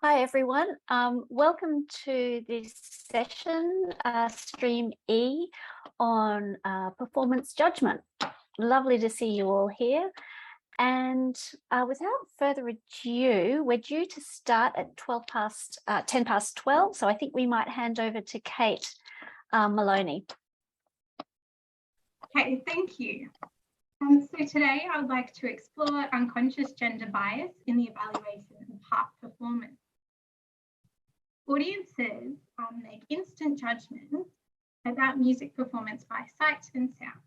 Hi everyone, welcome to this session, Stream E on performance judgment. Lovely to see you all here. And without further ado, we're due to start at 10 past 12. So I think we might hand over to Kate Moloney. Okay, thank you. So today I'd like to explore unconscious gender bias in the evaluation of harp performance. Audiences make instant judgments about music performance by sight and sound.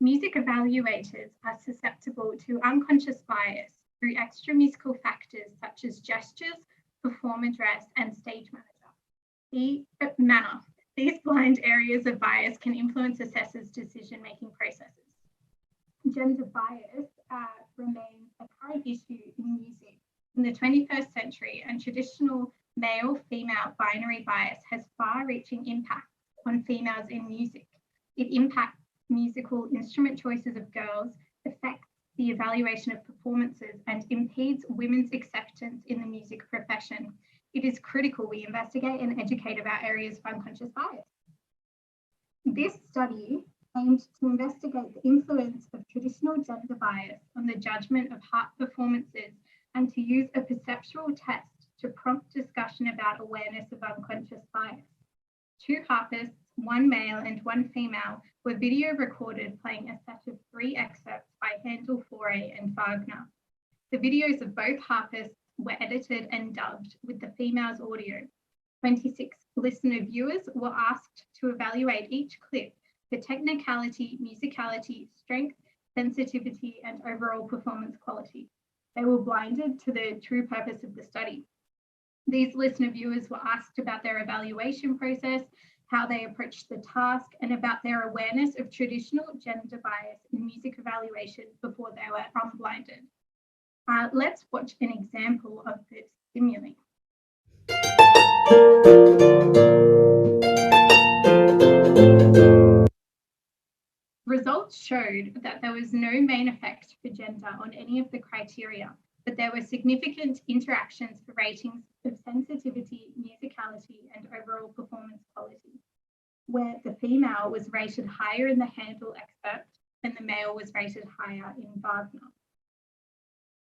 Music evaluators are susceptible to unconscious bias through extra musical factors such as gestures, performer dress, and stage manner. These blind areas of bias can influence assessors' decision-making processes. Gender bias remains a current issue in music in the 21st century, and traditional male-female binary bias has far-reaching impacts on females in music. It impacts musical instrument choices of girls, affects the evaluation of performances, and impedes women's acceptance in the music profession. It is critical we investigate and educate about areas of unconscious bias. This study aimed to investigate the influence of traditional gender bias on the judgment of harp performances and to use a perceptual test to prompt discussion about awareness of unconscious bias. 2 harpists, 1 male and 1 female, were video recorded playing a set of 3 excerpts by Handel, Fauré and Wagner. The videos of both harpists were edited and dubbed with the female's audio. 26 listener viewers were asked to evaluate each clip for technicality, musicality, strength, sensitivity, and overall performance quality. They were blinded to the true purpose of the study. These listener viewers were asked about their evaluation process, how they approached the task, and about their awareness of traditional gender bias in music evaluation before they were unblinded. Let's watch an example of this stimuli. Results showed that there was no main effect for gender on any of the criteria, but there were significant interactions for ratings of sensitivity, musicality, and overall performance quality, where the female was rated higher in the Handel excerpt and the male was rated higher in Wagner.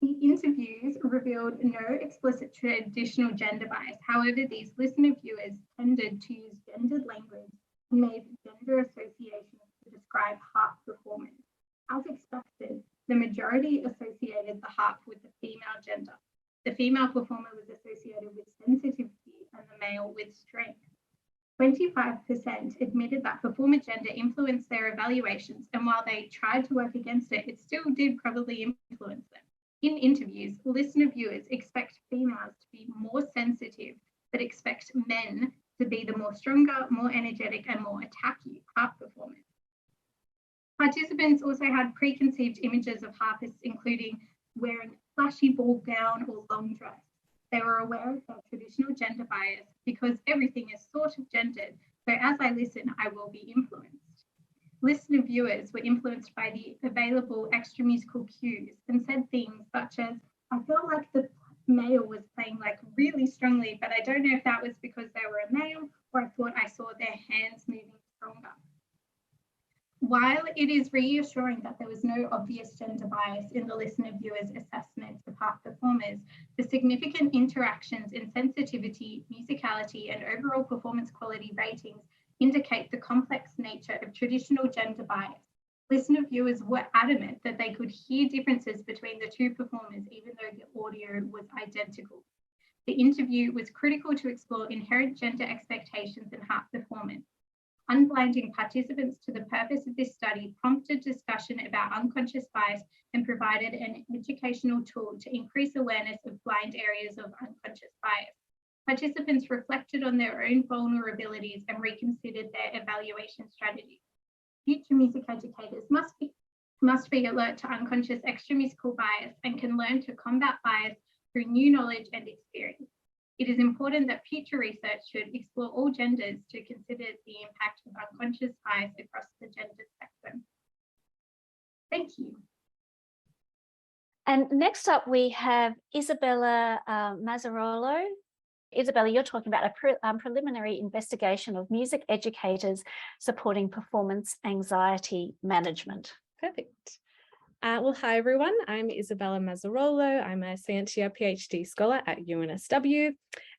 The interviews revealed no explicit traditional gender bias. However, these listener viewers tended to use gendered language and made gender associations to describe harp performance. As expected, the majority associated the harp with the female gender. The female performer was associated with sensitivity and the male with strength. 25% admitted that performer gender influenced their evaluations, and while they tried to work against it, it still did probably influence them. In interviews, listener viewers expect females to be more sensitive, but expect men to be the more stronger, more energetic, and more attacky harp performers. Participants also had preconceived images of harpists, including wearing flashy ball gown or long dress. They were aware of their traditional gender bias because everything is sort of gendered, so as I listen, I will be influenced. Listener viewers were influenced by the available extra musical cues and said things such as, I felt like the male was playing like really strongly, but I don't know if that was because they were a male or I thought I saw their hands moving stronger. While it is reassuring that there was no obvious gender bias in the listener viewers' assessment of harp performers, the significant interactions in sensitivity, musicality, and overall performance quality ratings indicate the complex nature of traditional gender bias. Listener viewers were adamant that they could hear differences between the 2 performers, even though the audio was identical. The interview was critical to explore inherent gender expectations in harp performance. Unblinding participants to the purpose of this study prompted discussion about unconscious bias and provided an educational tool to increase awareness of blind areas of unconscious bias. Participants reflected on their own vulnerabilities and reconsidered their evaluation strategies. Future music educators must be alert to unconscious extramusical bias and can learn to combat bias through new knowledge and experience. It is important that future research should explore all genders to consider the impact of unconscious bias across the gender spectrum. Thank you. And next up, we have Isabella Mazzarolo. Isabella, you're talking about a preliminary investigation of music educators supporting performance anxiety management. Perfect. Well, hi everyone. I'm Isabella Mazzarolo. I'm a Scientia PhD scholar at UNSW,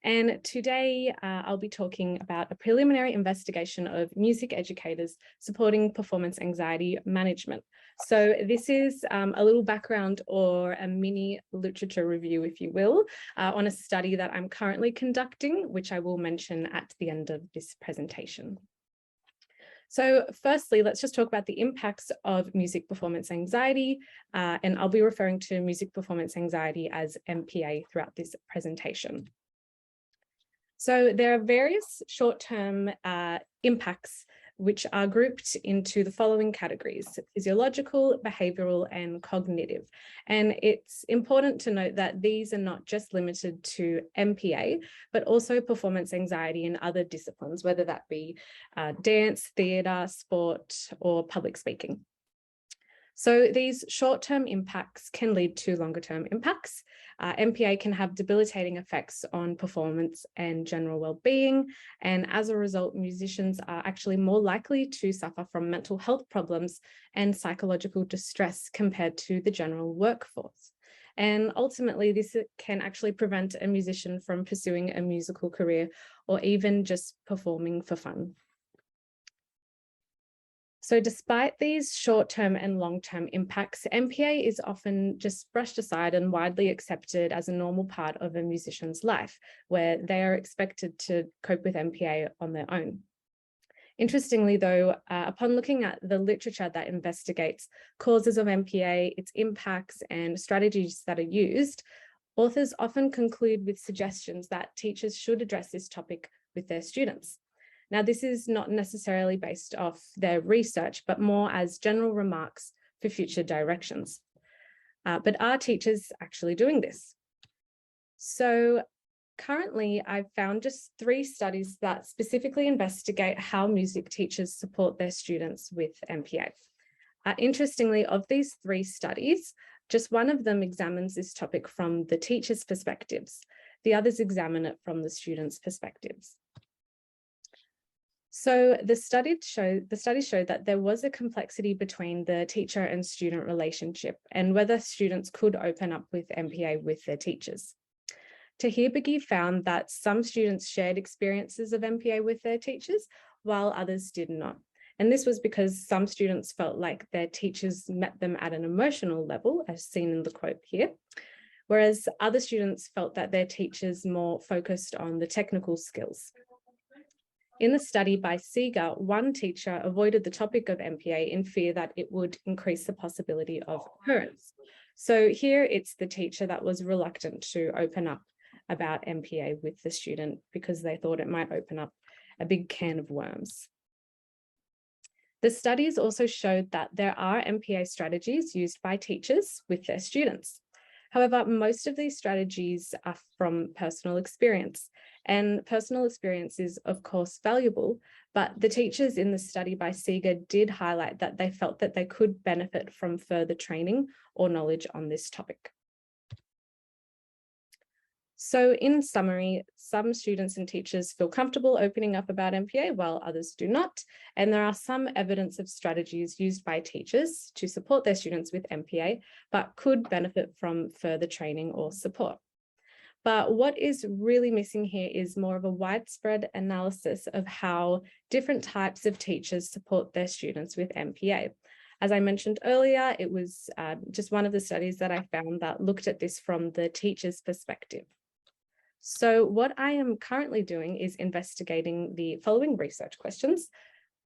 and today I'll be talking about a preliminary investigation of music educators supporting performance anxiety management. So this is a little background or a mini literature review, if you will, on a study that I'm currently conducting, which I will mention at the end of this presentation. So firstly, let's just talk about the impacts of music performance anxiety, and I'll be referring to music performance anxiety as MPA throughout this presentation. So there are various short-term impacts which are grouped into the following categories: physiological, behavioural, and cognitive. And it's important to note that these are not just limited to MPA, but also performance anxiety in other disciplines, whether that be dance, theatre, sport, or public speaking. So these short-term impacts can lead to longer-term impacts. MPA can have debilitating effects on performance and general well-being, and as a result, musicians are actually more likely to suffer from mental health problems and psychological distress compared to the general workforce. And ultimately, this can actually prevent a musician from pursuing a musical career or even just performing for fun. So despite these short-term and long-term impacts, MPA is often just brushed aside and widely accepted as a normal part of a musician's life, where they are expected to cope with MPA on their own. Interestingly, though, upon looking at the literature that investigates causes of MPA, its impacts, and strategies that are used, authors often conclude with suggestions that teachers should address this topic with their students. Now, this is not necessarily based off their research, but more as general remarks for future directions. But are teachers actually doing this? So currently, I've found just 3 studies that specifically investigate how music teachers support their students with MPA. Interestingly, of these 3 studies, just one of them examines this topic from the teacher's perspectives. The others examine it from the students' perspectives. So the studies showed that there was a complexity between the teacher and student relationship and whether students could open up with MPA with their teachers. Tahir found that some students shared experiences of MPA with their teachers, while others did not. And this was because some students felt like their teachers met them at an emotional level, as seen in the quote here, whereas other students felt that their teachers more focused on the technical skills. In the study by Seeger, one teacher avoided the topic of MPA in fear that it would increase the possibility of occurrence. So here it's the teacher that was reluctant to open up about MPA with the student because they thought it might open up a big can of worms. The studies also showed that there are MPA strategies used by teachers with their students. However, most of these strategies are from personal experience, and personal experience is, of course, valuable, but the teachers in the study by Seeger did highlight that they felt that they could benefit from further training or knowledge on this topic. So in summary, some students and teachers feel comfortable opening up about MPA while others do not. And there are some evidence of strategies used by teachers to support their students with MPA, but could benefit from further training or support. But what is really missing here is more of a widespread analysis of how different types of teachers support their students with MPA. As I mentioned earlier, it was just one of the studies that I found that looked at this from the teacher's perspective. So what I am currently doing is investigating the following research questions.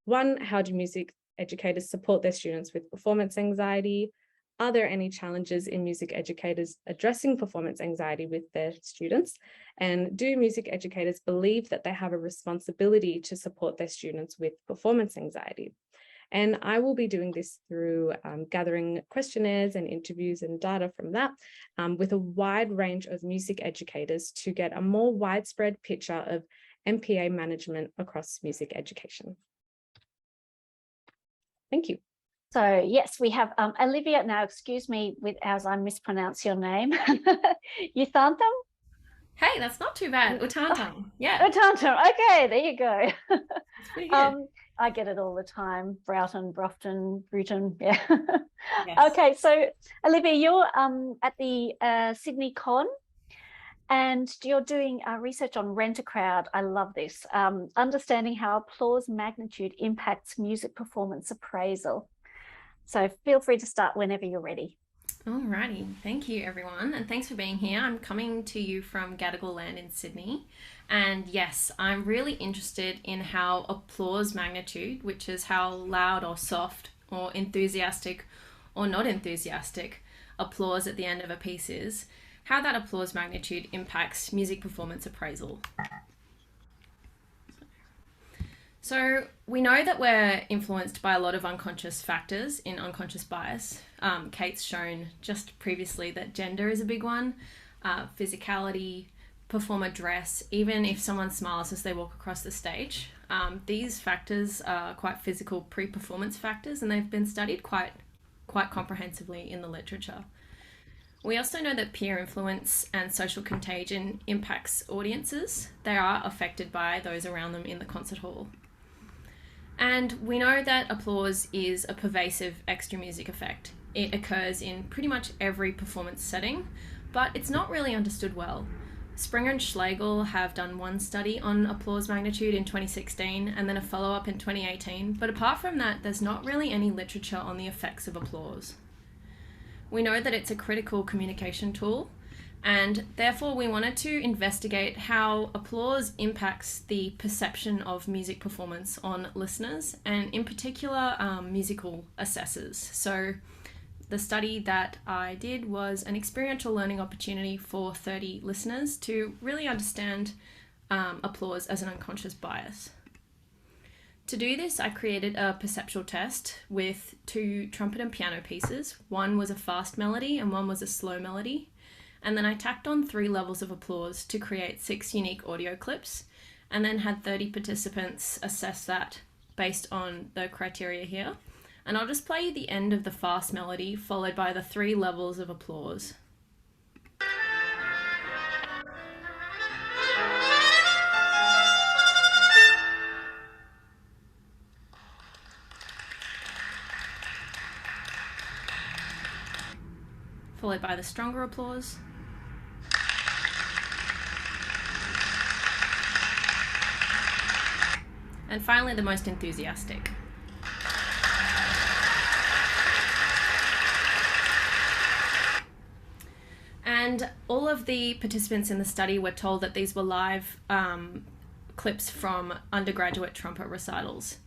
1, how do music educators support their students with performance anxiety? Are there any challenges in music educators addressing performance anxiety with their students? And do music educators believe that they have a responsibility to support their students with performance anxiety? And I will be doing this through gathering questionnaires and interviews and data from that with a wide range of music educators to get a more widespread picture of MPA management across music education. Thank you. So yes, we have Olivia. Now, excuse me as I mispronounce your name. Utharntharm? Hey, that's not too bad. Utharntharm. Yeah. Utharntharm. Okay, there you go. It's pretty good. I get it all the time. Broughton. Yeah. Yes. Okay, so Olivia, you're at the Sydney Con, and you're doing research on Rent a Crowd. I love this. Understanding how applause magnitude impacts music performance appraisal. So feel free to start whenever you're ready. Alrighty, thank you everyone, and thanks for being here. I'm coming to you from Gadigal land in Sydney, and yes, I'm really interested in how applause magnitude, which is how loud or soft or enthusiastic or not enthusiastic applause at the end of a piece is, how that applause magnitude impacts music performance appraisal. So we know that we're influenced by a lot of unconscious factors in unconscious bias. Kate's shown just previously that gender is a big one, physicality, performer dress, even if someone smiles as they walk across the stage. These factors are quite physical pre-performance factors, and they've been studied quite comprehensively in the literature. We also know that peer influence and social contagion impacts audiences. They are affected by those around them in the concert hall. And we know that applause is a pervasive extra music effect. It occurs in pretty much every performance setting, but it's not really understood well. Springer and Schlegel have done one study on applause magnitude in 2016 and then a follow-up in 2018, but apart from that, there's not really any literature on the effects of applause. We know that it's a critical communication tool, and therefore we wanted to investigate how applause impacts the perception of music performance on listeners, and in particular musical assessors. So the study that I did was an experiential learning opportunity for 30 listeners to really understand applause as an unconscious bias. To do this, I created a perceptual test with 2 trumpet and piano pieces. One was a fast melody and one was a slow melody. And then I tacked on 3 levels of applause to create 6 unique audio clips, and then had 30 participants assess that based on the criteria here. And I'll just play you the end of the fast melody, followed by the 3 levels of applause. Followed by the stronger applause. And finally, the most enthusiastic. And all of the participants in the study were told that these were live clips from undergraduate trumpet recitals.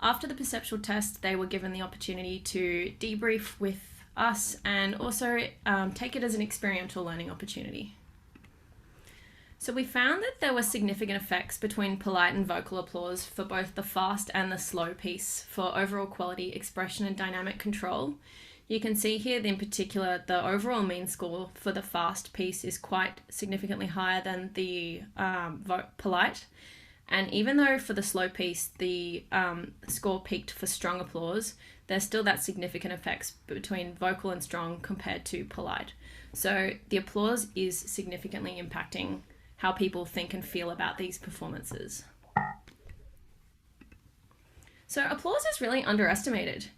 After the perceptual test, they were given the opportunity to debrief with us and also take it as an experiential learning opportunity. So we found that there were significant effects between polite and vocal applause for both the fast and the slow piece for overall quality, expression and dynamic control. You can see here in particular the overall mean score for the fast piece is quite significantly higher than the polite. And even though for the slow piece the score peaked for strong applause, there's still that significant effects between vocal and strong compared to polite. So the applause is significantly impacting how people think and feel about these performances. So applause is really underestimated.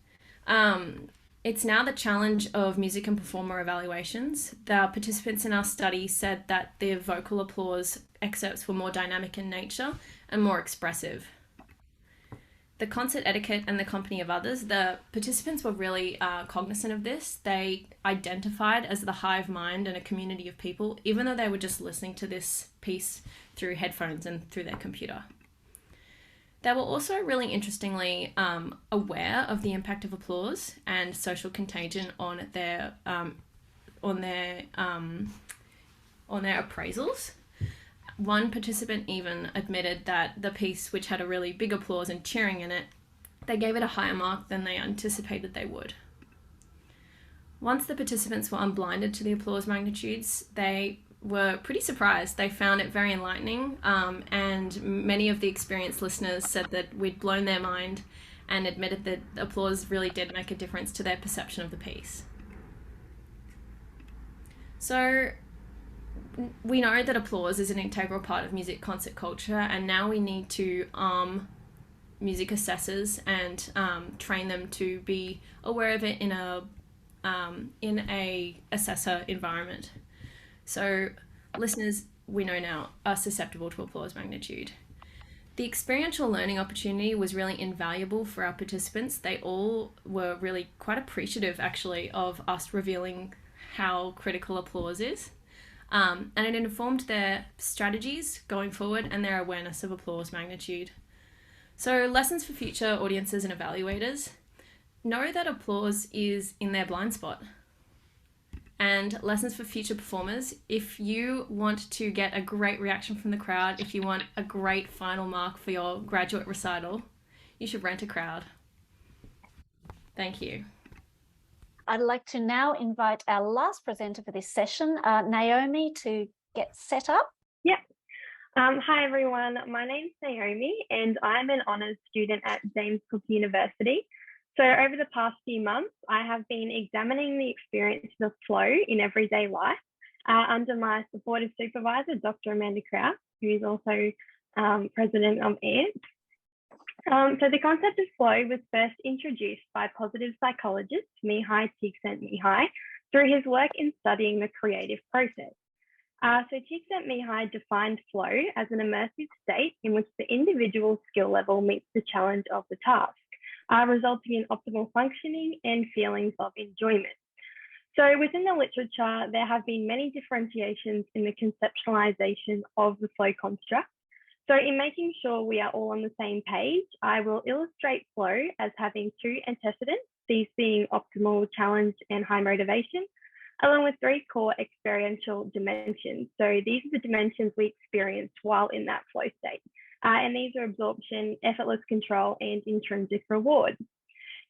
It's now the challenge of music and performer evaluations. The participants in our study said that the vocal applause excerpts were more dynamic in nature and more expressive. The concert etiquette and the company of others, the participants were really cognizant of this. They identified as the hive mind and a community of people, even though they were just listening to this piece through headphones and through their computer. They were also really interestingly aware of the impact of applause and social contagion on their appraisals. One participant even admitted that the piece, which had a really big applause and cheering in it, they gave it a higher mark than they anticipated they would. Once the participants were unblinded to the applause magnitudes, they were pretty surprised. They found it very enlightening, and many of the experienced listeners said that we'd blown their mind and admitted that applause really did make a difference to their perception of the piece. So we know that applause is an integral part of music concert culture, and now we need to arm music assessors and train them to be aware of it in a assessor environment. So listeners, we know now, are susceptible to applause magnitude. The experiential learning opportunity was really invaluable for our participants. They all were really quite appreciative, actually, of us revealing how critical applause is. And it informed their strategies going forward and their awareness of applause magnitude. So lessons for future audiences and evaluators: know that applause is in their blind spot. And lessons for future performers: if you want to get a great reaction from the crowd, if you want a great final mark for your graduate recital, you should rent a crowd. Thank you. I'd like to now invite our last presenter for this session, Naomi, to get set up. Yep. Hi everyone, my name's Naomi and I'm an honours student at James Cook University. So over the past few months, I have been examining the experience of flow in everyday life under my supportive supervisor, Dr. Amanda Krause, who is also president of AMPS. So the concept of flow was first introduced by positive psychologist Mihai Csikszentmihalyi through his work in studying the creative process. So Csikszentmihalyi defined flow as an immersive state in which the individual skill level meets the challenge of the task, resulting in optimal functioning and feelings of enjoyment. So within the literature, there have been many differentiations in the conceptualization of the flow construct. So in making sure we are all on the same page, I will illustrate flow as having two antecedents, these being optimal, challenge, and high motivation, along with three core experiential dimensions. So these are the dimensions we experience while in that flow state. And these are absorption, effortless control, and intrinsic reward.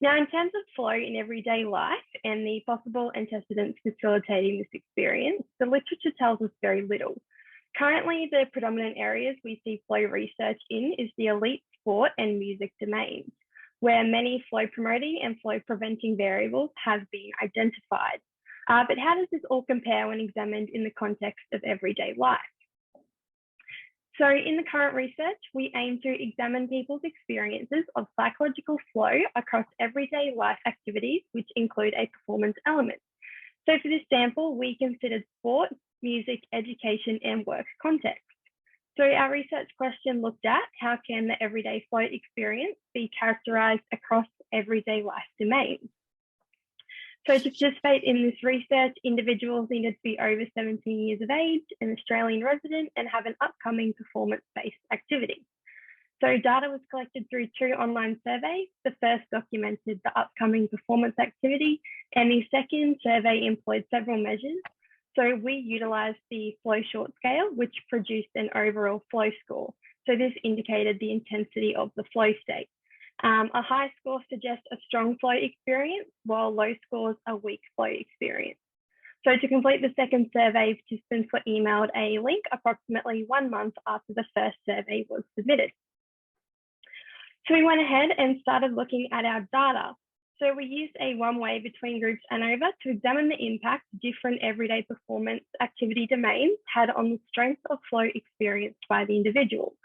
Now, in terms of flow in everyday life and the possible antecedents facilitating this experience, the literature tells us very little. Currently, the predominant areas we see flow research in is the elite sport and music domains, where many flow promoting and flow preventing variables have been identified. But how does this all compare when examined in the context of everyday life? So in the current research, we aim to examine people's experiences of psychological flow across everyday life activities, which include a performance element. So for this sample, we considered sport, music, education, and work context. So our research question looked at how can the everyday flow experience be characterized across everyday life domains. So to participate in this research, individuals needed to be over 17 years of age, an Australian resident, and have an upcoming performance-based activity. So data was collected through two online surveys. The first documented the upcoming performance activity, and the second survey employed several measures. So we utilised the flow short scale, which produced an overall flow score. So this indicated the intensity of the flow state. A high score suggests a strong flow experience, while low scores a weak flow experience. So to complete the second survey, participants were emailed a link approximately 1 month after the first survey was submitted. So we went ahead and started looking at our data. So we used a one-way between groups ANOVA to examine the impact different everyday performance activity domains had on the strength of flow experienced by the individual.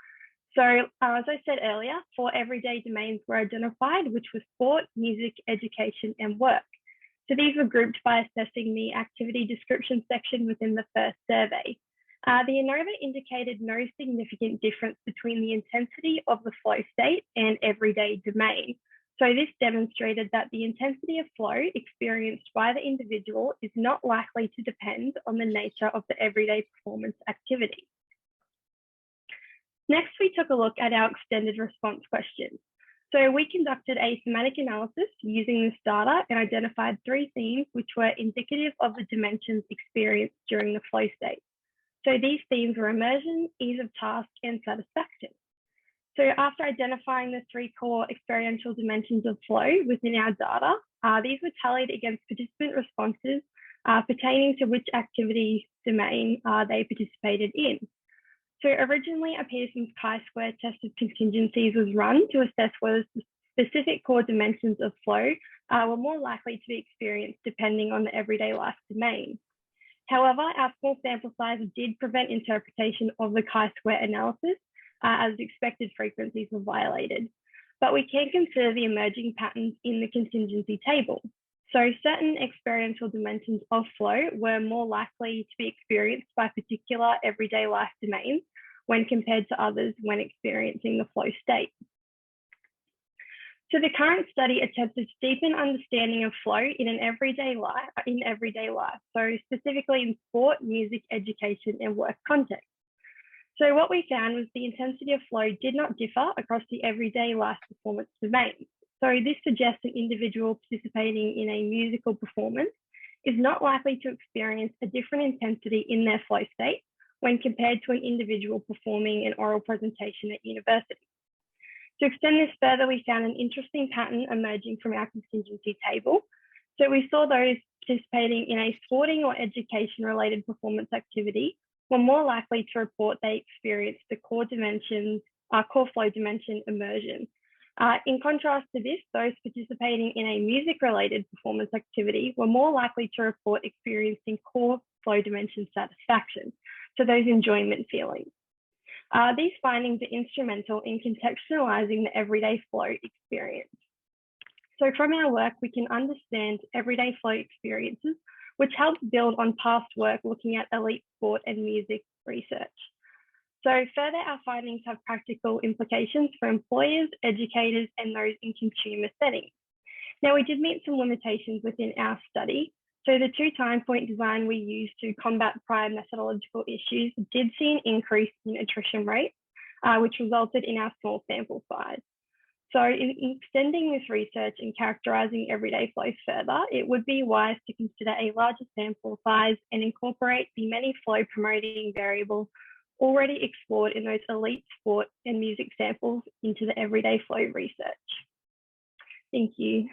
So as I said earlier, 4 everyday domains were identified, which were sport, music, education, and work. So these were grouped by assessing the activity description section within the first survey. The ANOVA indicated no significant difference between the intensity of the flow state and everyday domain. So this demonstrated that the intensity of flow experienced by the individual is not likely to depend on the nature of the everyday performance activity. Next, we took a look at our extended response questions. So we conducted a thematic analysis using this data and identified 3 themes which were indicative of the dimensions experienced during the flow state. So these themes were immersion, ease of task, and satisfaction. So after identifying the 3 core experiential dimensions of flow within our data, these were tallied against participant responses pertaining to which activity domain they participated in. So originally, a Pearson's chi-square test of contingencies was run to assess whether specific core dimensions of flow were more likely to be experienced depending on the everyday life domain. However, our small sample size did prevent interpretation of the chi-square analysis as expected frequencies were violated. But we can consider the emerging patterns in the contingency table. So certain experiential dimensions of flow were more likely to be experienced by particular everyday life domains when compared to others when experiencing the flow state. So the current study attempted to deepen understanding of flow in everyday life, so specifically in sport, music, education, and work context. So what we found was the intensity of flow did not differ across the everyday life performance domains. So this suggests an individual participating in a musical performance is not likely to experience a different intensity in their flow state when compared to an individual performing an oral presentation at university. To extend this further, we found an interesting pattern emerging from our contingency table. So we saw those participating in a sporting or education-related performance activity were more likely to report they experienced the core flow dimension immersion. In contrast to this, those participating in a music-related performance activity were more likely to report experiencing core flow dimension satisfaction, so those enjoyment feelings. These findings are instrumental in contextualizing the everyday flow experience. So from our work, we can understand everyday flow experiences, which helps build on past work looking at elite sport and music research. So further, our findings have practical implications for employers, educators, and those in consumer settings. Now, we did meet some limitations within our study. So the 2 time point design we used to combat prior methodological issues did see an increase in attrition rates, which resulted in our small sample size. So in extending this research and characterizing everyday flow further, it would be wise to consider a larger sample size and incorporate the many flow promoting variables already explored in those elite sport and music samples into the everyday flow research. Thank you.